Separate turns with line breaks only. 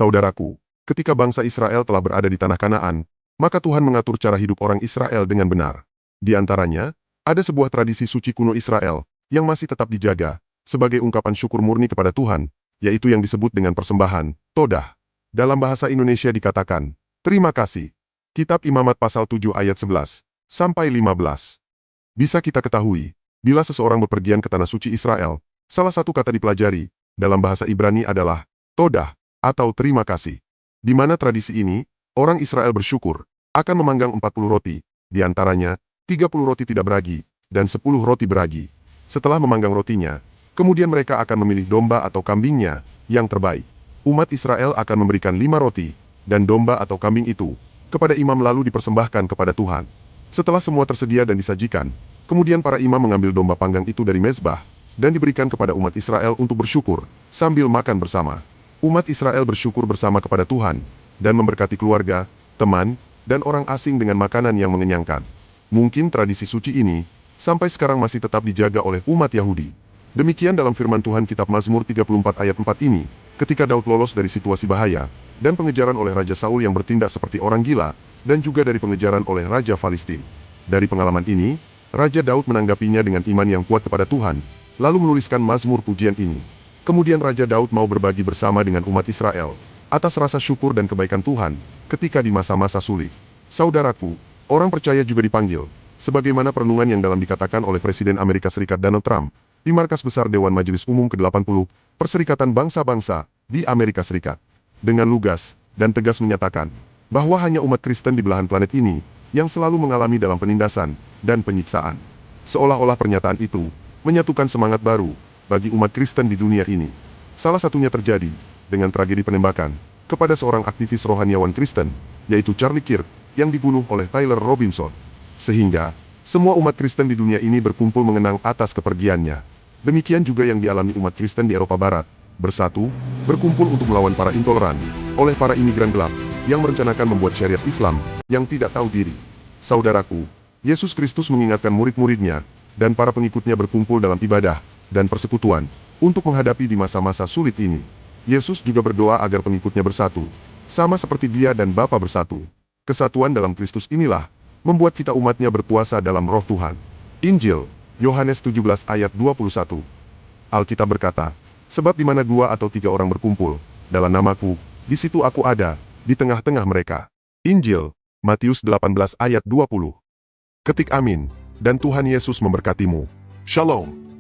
Saudaraku, ketika bangsa Israel telah berada di tanah Kanaan, maka Tuhan mengatur cara hidup orang Israel dengan benar. Di antaranya, ada sebuah tradisi suci kuno Israel yang masih tetap dijaga sebagai ungkapan syukur murni kepada Tuhan, yaitu yang disebut dengan persembahan, todah. Dalam bahasa Indonesia dikatakan, terima kasih. Kitab Imamat pasal 7 ayat 11 sampai 15. Bisa kita ketahui, bila seseorang bepergian ke tanah suci Israel, salah satu kata dipelajari dalam bahasa Ibrani adalah todah atau terima kasih. Di mana tradisi ini, orang Israel bersyukur akan memanggang 40 roti, di antaranya 30 roti tidak beragi dan 10 roti beragi. Setelah memanggang rotinya, kemudian mereka akan memilih domba atau kambingnya yang terbaik. Umat Israel akan memberikan 5 roti dan domba atau kambing itu kepada imam lalu dipersembahkan kepada Tuhan. Setelah semua tersedia dan disajikan, kemudian para imam mengambil domba panggang itu dari mezbah dan diberikan kepada umat Israel untuk bersyukur sambil makan bersama. Umat Israel bersyukur bersama kepada Tuhan dan memberkati keluarga, teman, dan orang asing dengan makanan yang mengenyangkan. Mungkin tradisi suci ini sampai sekarang masih tetap dijaga oleh umat Yahudi. Demikian dalam firman Tuhan kitab Mazmur 34 ayat 4 ini, ketika Daud lolos dari situasi bahaya dan pengejaran oleh Raja Saul yang bertindak seperti orang gila, dan juga dari pengejaran oleh Raja Filistin. Dari pengalaman ini, Raja Daud menanggapinya dengan iman yang kuat kepada Tuhan, lalu menuliskan Mazmur pujian ini. Kemudian Raja Daud mau berbagi bersama dengan umat Israel atas rasa syukur dan kebaikan Tuhan ketika di masa-masa sulit. Saudaraku, orang percaya juga dipanggil, sebagaimana perenungan yang dalam dikatakan oleh Presiden Amerika Serikat Donald Trump di markas besar Dewan Majelis Umum ke-80, Perserikatan Bangsa-Bangsa di Amerika Serikat. Dengan lugas dan tegas menyatakan bahwa hanya umat Kristen di belahan planet ini yang selalu mengalami dalam penindasan dan penyiksaan. Seolah-olah pernyataan itu menyatukan semangat baru bagi umat Kristen di dunia ini. Salah satunya terjadi dengan tragedi penembakan kepada seorang aktivis rohaniawan Kristen, yaitu Charlie Kirk, yang dibunuh oleh Tyler Robinson. Sehingga, semua umat Kristen di dunia ini berkumpul mengenang atas kepergiannya. Demikian juga yang dialami umat Kristen di Eropa Barat, bersatu, berkumpul untuk melawan para intoleran, oleh para imigran gelap, yang merencanakan membuat syariat Islam, yang tidak tahu diri. Saudaraku, Yesus Kristus mengingatkan murid-muridnya, dan para pengikutnya berkumpul dalam ibadah dan persekutuan, untuk menghadapi di masa-masa sulit ini. Yesus juga berdoa agar pengikutnya bersatu, sama seperti Dia dan Bapa bersatu. Kesatuan dalam Kristus inilah, membuat kita umatnya berpuasa dalam roh Tuhan. Injil, Yohanes 17 ayat 21. Alkitab berkata, sebab di mana 2 atau 3 orang berkumpul dalam namaku, di situ aku ada, di tengah-tengah mereka. Injil, Matius 18 ayat 20. Ketik amin, dan Tuhan Yesus memberkatimu. Shalom.